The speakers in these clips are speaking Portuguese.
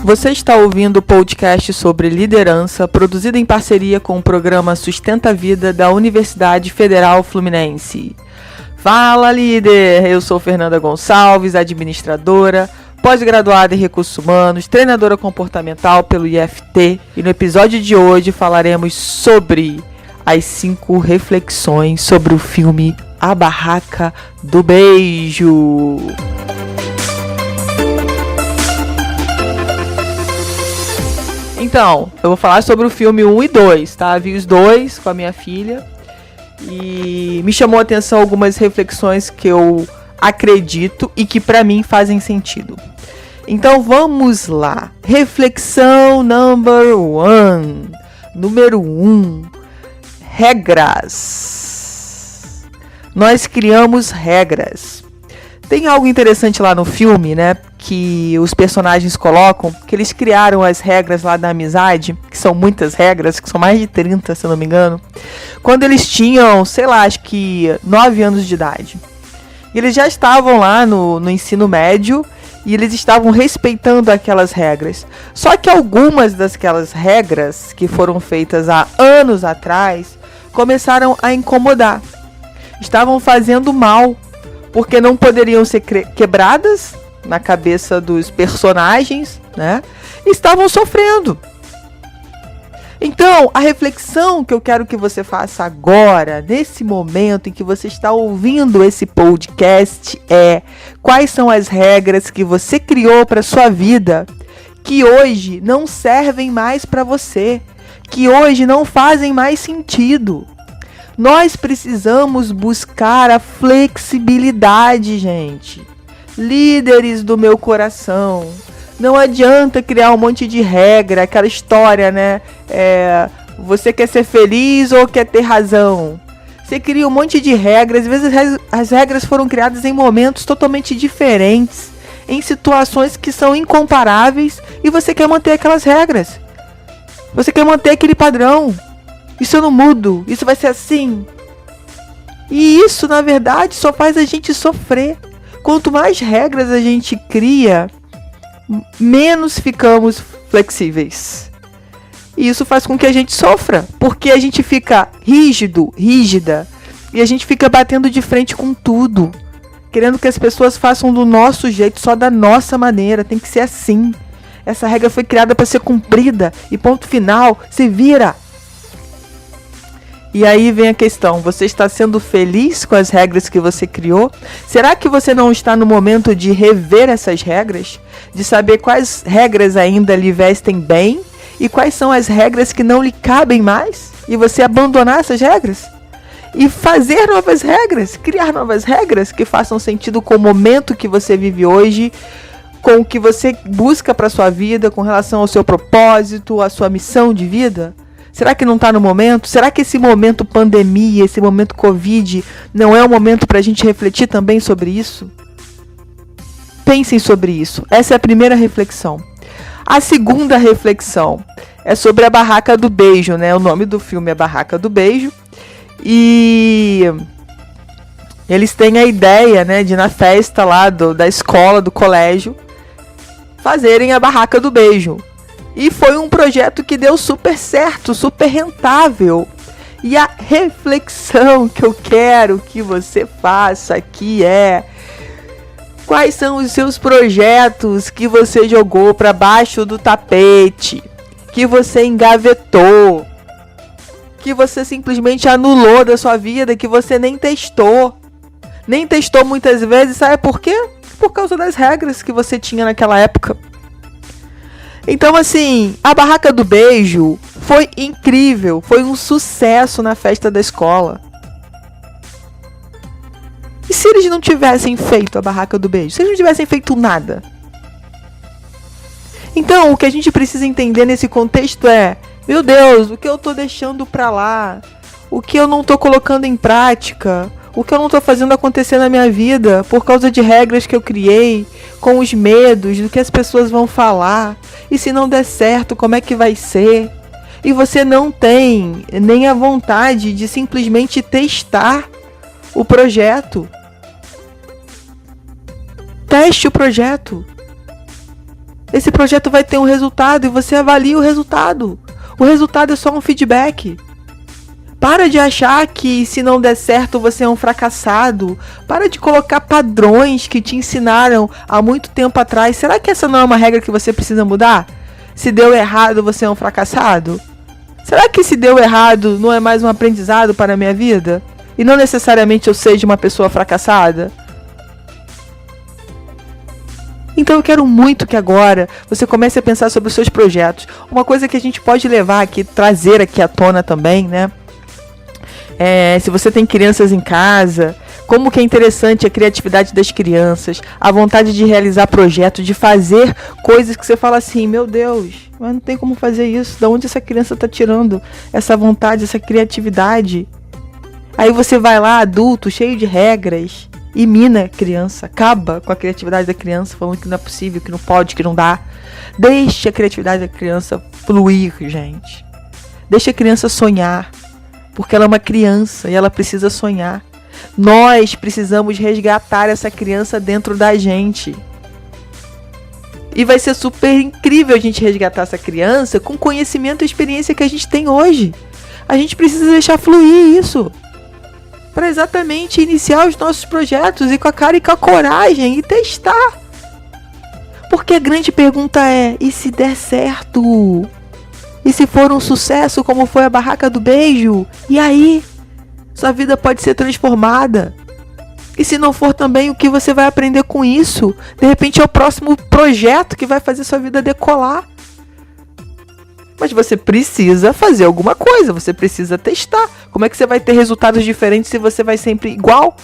Você está ouvindo o podcast sobre liderança, produzido em parceria com o programa Sustenta a Vida da Universidade Federal Fluminense. Fala, líder! Eu sou Fernanda Gonçalves, administradora, pós-graduada em Recursos Humanos, treinadora comportamental pelo IFT, e no episódio de hoje falaremos sobre as 5 reflexões sobre o filme A Barraca do Beijo. Então, eu vou falar sobre o filme 1 e 2, tá? Vi os dois com a minha filha e me chamou a atenção algumas reflexões que eu acredito e que pra mim fazem sentido. Então vamos lá. Reflexão número 1. Regras. Nós criamos regras. Tem algo interessante lá no filme, né? Que os personagens colocam, que eles criaram as regras lá da amizade, que são muitas regras, que são mais de 30, se eu não me engano, quando eles tinham, sei lá, acho que 9 anos de idade. E eles já estavam lá no ensino médio e eles estavam respeitando aquelas regras. Só que algumas daquelas regras que foram feitas há anos atrás começaram a incomodar. Estavam fazendo mal, porque não poderiam ser quebradas na cabeça dos personagens, né? E estavam sofrendo. Então, a reflexão que eu quero que você faça agora, nesse momento em que você está ouvindo esse podcast, é: quais são as regras que você criou para sua vida que hoje não servem mais para você, que hoje não fazem mais sentido? Nós precisamos buscar a flexibilidade, gente. Líderes do meu coração, não adianta criar um monte de regra, aquela história, né? Você quer ser feliz ou quer ter razão? Você cria um monte de regras, às vezes as regras foram criadas em momentos totalmente diferentes, em situações que são incomparáveis, e você quer manter aquelas regras. Você quer manter aquele padrão. Isso eu não mudo, isso vai ser assim. E isso, na verdade, só faz a gente sofrer. Quanto mais regras a gente cria, menos ficamos flexíveis. E isso faz com que a gente sofra, porque a gente fica rígida, e a gente fica batendo de frente com tudo, querendo que as pessoas façam do nosso jeito, só da nossa maneira. Tem que ser assim. Essa regra foi criada para ser cumprida, e ponto final, se vira. E aí vem a questão: você está sendo feliz com as regras que você criou? Será que você não está no momento de rever essas regras? De saber quais regras ainda lhe vestem bem e quais são as regras que não lhe cabem mais? E você abandonar essas regras? E fazer novas regras, criar novas regras que façam sentido com o momento que você vive hoje, com o que você busca para sua vida, com relação ao seu propósito, à sua missão de vida? Será que não está no momento? Será que esse momento pandemia, esse momento Covid, não é o momento para a gente refletir também sobre isso? Pensem sobre isso. Essa é a primeira reflexão. A segunda reflexão é sobre A Barraca do Beijo, né? O nome do filme é A Barraca do Beijo. E eles têm a ideia, né, de na festa lá da escola, do colégio, fazerem a Barraca do Beijo. E foi um projeto que deu super certo, super rentável. E a reflexão que eu quero que você faça aqui é: quais são os seus projetos que você jogou para baixo do tapete, que você engavetou, que você simplesmente anulou da sua vida, que você nem testou? Nem testou muitas vezes, sabe por quê? Por causa das regras que você tinha naquela época. Então, assim, A Barraca do Beijo foi incrível, foi um sucesso na festa da escola. E se eles não tivessem feito A Barraca do Beijo? Se eles não tivessem feito nada? Então, o que a gente precisa entender nesse contexto é: meu Deus, o que eu tô deixando pra lá? O que eu não tô colocando em prática? O que eu não tô fazendo acontecer na minha vida por causa de regras que eu criei, com os medos do que as pessoas vão falar? E se não der certo, como é que vai ser? E você não tem nem a vontade de simplesmente testar o projeto. Teste o projeto. Esse projeto vai ter um resultado e você avalia o resultado. O resultado é só um feedback. Para de achar que se não der certo você é um fracassado. Para de colocar padrões que te ensinaram há muito tempo atrás. Será que essa não é uma regra que você precisa mudar? Se deu errado, você é um fracassado? Será que se deu errado não é mais um aprendizado para a minha vida? E não necessariamente eu seja uma pessoa fracassada? Então eu quero muito que agora você comece a pensar sobre os seus projetos. Uma coisa que a gente pode levar aqui, trazer aqui à tona também, né? Se você tem crianças em casa, como que é interessante a criatividade das crianças, a vontade de realizar projetos, de fazer coisas que você fala assim, meu Deus, mas não tem como fazer isso, de onde essa criança está tirando essa vontade, essa criatividade? Aí você vai lá, adulto, cheio de regras, e mina a criança, acaba com a criatividade da criança, falando que não é possível, que não pode, que não dá. Deixe a criatividade da criança fluir, gente. Deixe a criança sonhar. Porque ela é uma criança e ela precisa sonhar. Nós precisamos resgatar essa criança dentro da gente. E vai ser super incrível a gente resgatar essa criança com o conhecimento e experiência que a gente tem hoje. A gente precisa deixar fluir isso. Para exatamente iniciar os nossos projetos e com a cara e com a coragem e testar. Porque a grande pergunta é, e se der certo? E se for um sucesso como foi a Barraca do Beijo? E aí? Sua vida pode ser transformada. E se não for também, o que você vai aprender com isso? De repente é o próximo projeto que vai fazer sua vida decolar. Mas você precisa fazer alguma coisa, você precisa testar. Como é que você vai ter resultados diferentes se você vai sempre igual?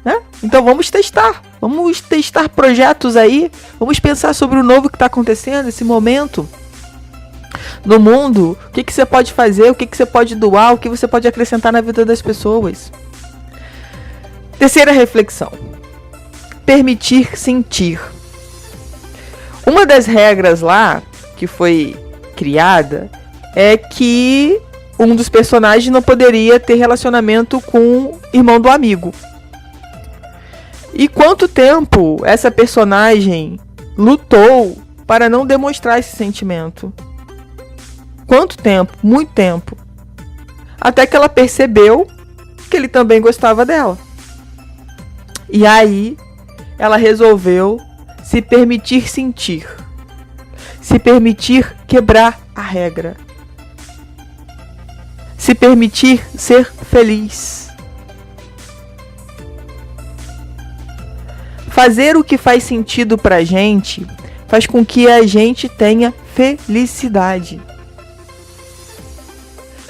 Né? Então vamos testar. Vamos testar projetos aí. Vamos pensar sobre o novo que está acontecendo nesse momento. No mundo, o que você pode fazer, o que você pode doar, o que você pode acrescentar na vida das pessoas. Terceira reflexão. Permitir sentir. Uma das regras lá, que foi criada, é que um dos personagens não poderia ter relacionamento com o irmão do amigo. E quanto tempo essa personagem lutou para não demonstrar esse sentimento? Quanto tempo? Muito tempo. Até que ela percebeu que ele também gostava dela. E aí, ela resolveu se permitir sentir. Se permitir quebrar a regra. Se permitir ser feliz. Fazer o que faz sentido pra gente faz com que a gente tenha felicidade.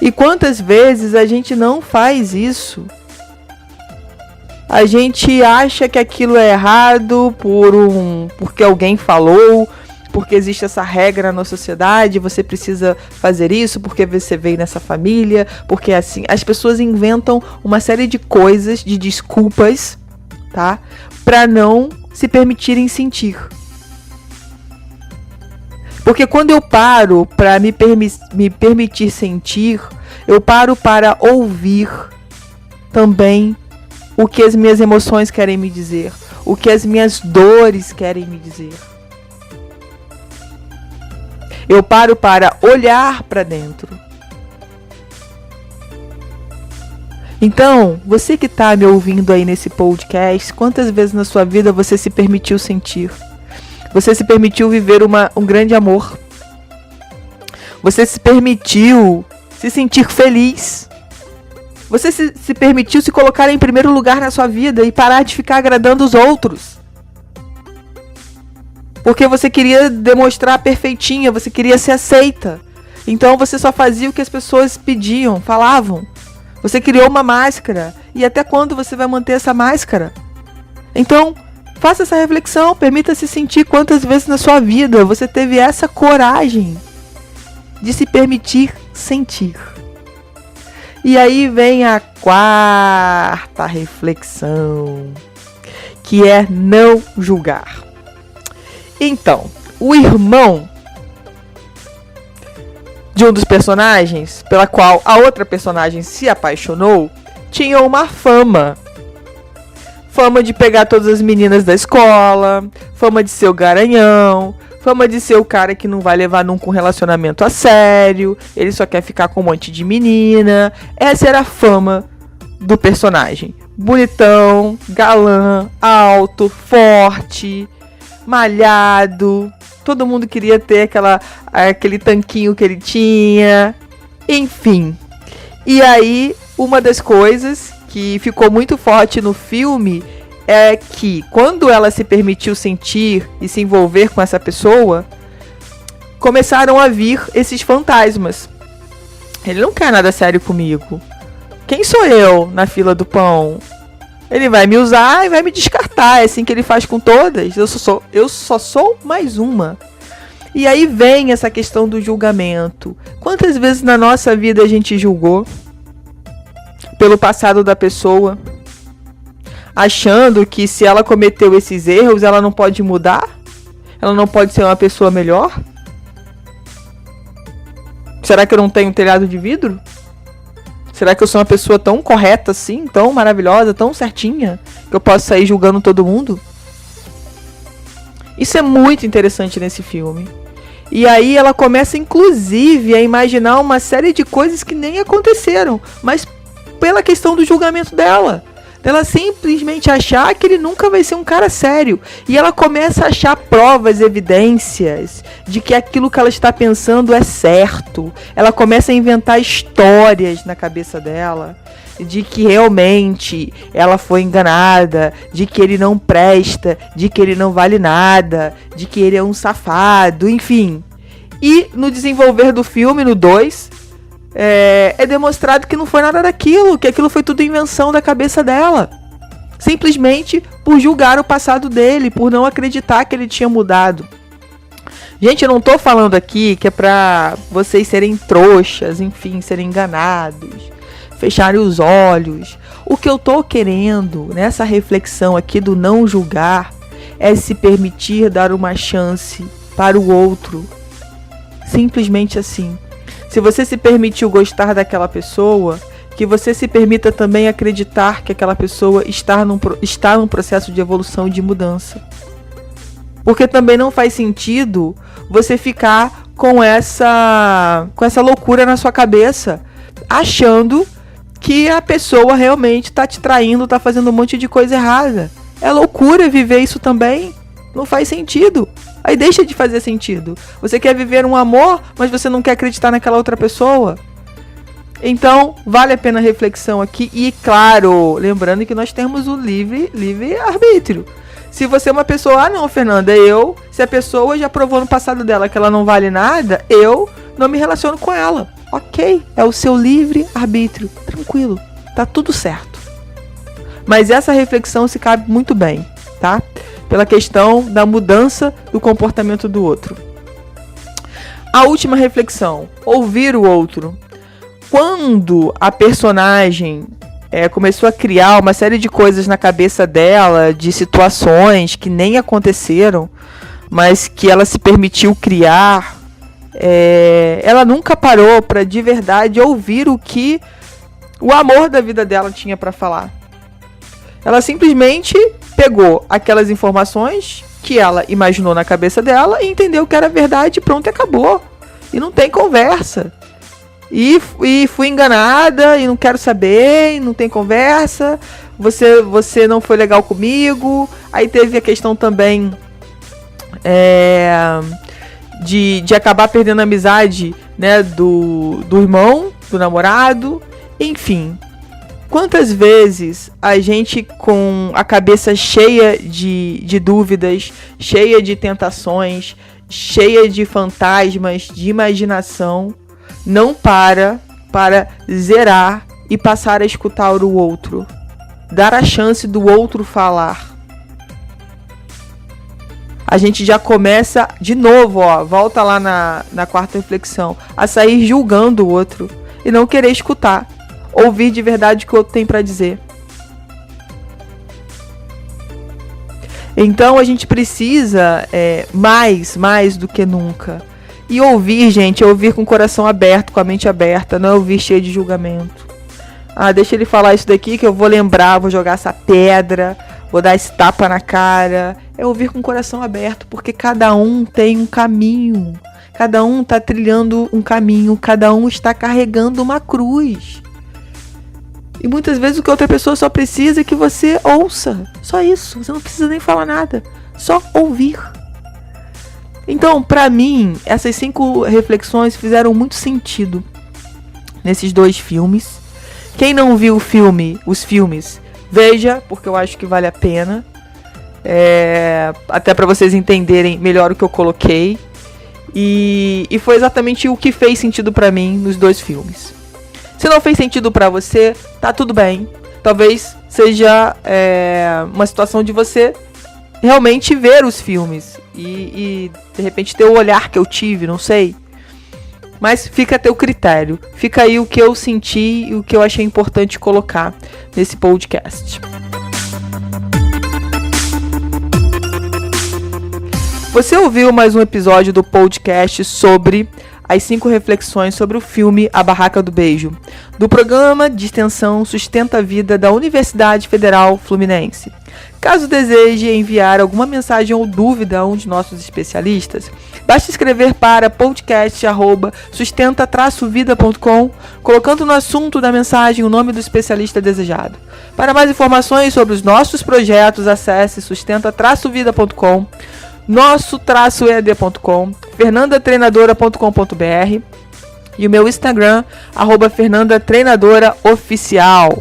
E quantas vezes a gente não faz isso? A gente acha que aquilo é errado porque alguém falou, porque existe essa regra na sociedade, você precisa fazer isso porque você veio nessa família, porque assim, as pessoas inventam uma série de coisas, de desculpas, tá? Para não se permitirem sentir. Porque quando eu paro para me permitir sentir, eu paro para ouvir também o que as minhas emoções querem me dizer, o que as minhas dores querem me dizer. Eu paro para olhar para dentro. Então, você que está me ouvindo aí nesse podcast, quantas vezes na sua vida você se permitiu sentir? Você se permitiu viver um grande amor? Você se permitiu se sentir feliz? Você se permitiu se colocar em primeiro lugar na sua vida e parar de ficar agradando os outros? Porque você queria demonstrar perfeitinha, você queria ser aceita. Então você só fazia o que as pessoas pediam, falavam. Você criou uma máscara. E até quando você vai manter essa máscara? Então, faça essa reflexão, permita-se sentir quantas vezes na sua vida você teve essa coragem de se permitir sentir. E aí vem a quarta reflexão, que é não julgar. Então, o irmão de um dos personagens, pela qual a outra personagem se apaixonou, tinha uma fama. Fama de pegar todas as meninas da escola, fama de ser o garanhão, Fama de ser o cara que não vai levar nunca um relacionamento a sério. Ele só quer ficar com um monte de menina. Essa era a fama do personagem. Bonitão, galã, alto, forte, malhado. Todo mundo queria ter aquele tanquinho que ele tinha. Enfim. E aí, uma das coisas que ficou muito forte no filme é que quando ela se permitiu sentir e se envolver com essa pessoa, começaram a vir esses fantasmas. Ele não quer nada sério comigo. Quem sou eu na fila do pão? Ele vai me usar e vai me descartar. É assim que ele faz com todas. Eu só sou mais uma. E aí vem essa questão do julgamento. Quantas vezes na nossa vida a gente julgou pelo passado da pessoa, achando que se ela cometeu esses erros, ela não pode mudar? Ela não pode ser uma pessoa melhor? Será que eu não tenho um telhado de vidro? Será que eu sou uma pessoa tão correta assim, tão maravilhosa, tão certinha, que eu posso sair julgando todo mundo? Isso é muito interessante nesse filme. E aí ela começa, inclusive, a imaginar uma série de coisas que nem aconteceram, mas pela questão do julgamento dela. Ela simplesmente achar que ele nunca vai ser um cara sério. E ela começa a achar provas, evidências de que aquilo que ela está pensando é certo. Ela começa a inventar histórias na cabeça dela de que realmente ela foi enganada, de que ele não presta, de que ele não vale nada, de que ele é um enfim. E no desenvolver do filme, no 2, é demonstrado que não foi nada daquilo, que aquilo foi tudo invenção da cabeça dela. Simplesmente por julgar o passado dele, por não acreditar que ele tinha mudado. Gente, eu não tô falando aqui que é pra vocês serem trouxas, enfim, serem enganados, fecharem os olhos. O que eu tô querendo nessa reflexão aqui do não julgar é se permitir dar uma chance para o outro. Simplesmente assim. Se você se permitiu gostar daquela pessoa, que você se permita também acreditar que aquela pessoa está num processo de evolução e de mudança. Porque também não faz sentido você ficar com essa loucura na sua cabeça, achando que a pessoa realmente está te traindo, está fazendo um monte de coisa errada. É loucura viver isso também. Não faz sentido. Aí deixa de fazer sentido. Você quer viver um amor, mas você não quer acreditar naquela outra pessoa. Então, vale a pena a reflexão aqui. E, claro, lembrando que nós temos o livre arbítrio. Se você é uma pessoa, não, Fernanda, se a pessoa já provou no passado dela que ela não vale nada, eu não me relaciono com ela. Ok, é o seu livre arbítrio. Tranquilo, tá tudo certo. Mas essa reflexão se cabe muito bem, tá? Pela questão da mudança do comportamento do outro. A última reflexão, ouvir o outro. Quando a personagem começou a criar uma série de coisas na cabeça dela, de situações que nem aconteceram, mas que ela se permitiu criar, ela nunca parou para de verdade ouvir o que o amor da vida dela tinha para falar. Ela simplesmente pegou aquelas informações que ela imaginou na cabeça dela e entendeu que era verdade, pronto, e acabou. E não tem conversa. E fui enganada e não quero saber, e não tem conversa. Você não foi legal comigo. Aí teve a questão também de acabar perdendo a amizade, né, do irmão, do namorado. Enfim. Quantas vezes a gente, com a cabeça cheia de dúvidas, cheia de tentações, cheia de fantasmas, de imaginação, não para zerar e passar a escutar o outro. Dar a chance do outro falar. A gente já começa de novo, volta lá na quarta reflexão, a sair julgando o outro e não querer escutar. Ouvir de verdade o que o outro tem para dizer. Então a gente precisa mais do que nunca. E ouvir, gente, ouvir com o coração aberto, com a mente aberta, não é ouvir cheio de julgamento. Deixa ele falar isso daqui que eu vou lembrar, vou jogar essa pedra, vou dar esse tapa na cara. é ouvir com o coração aberto, porque cada um tem um caminho, cada um está trilhando um caminho, cada um está carregando uma cruz. E muitas vezes o que outra pessoa só precisa é que você ouça, só isso, você não precisa nem falar nada, só ouvir. Então, para mim, essas 5 reflexões fizeram muito sentido nesses 2 filmes. Quem não viu os filmes, veja, porque eu acho que vale a pena. Até para vocês entenderem melhor o que eu coloquei. E foi exatamente o que fez sentido para mim nos 2 filmes. Se não fez sentido para você, tá tudo bem. Talvez seja uma situação de você realmente ver os filmes e de repente ter o olhar que eu tive, não sei. Mas fica a teu critério. Fica aí o que eu senti e o que eu achei importante colocar nesse podcast. Você ouviu mais um episódio do podcast sobre as 5 reflexões sobre o filme A Barraca do Beijo, do programa de extensão Sustenta a Vida da Universidade Federal Fluminense. Caso deseje enviar alguma mensagem ou dúvida a um de nossos especialistas, basta escrever para podcast@sustenta-vida.com, colocando no assunto da mensagem o nome do especialista desejado. Para mais informações sobre os nossos projetos, acesse sustenta-vida.com, nosso-ead.com, fernandatreinadora.com.br e o meu Instagram, @fernandatreinadora oficial.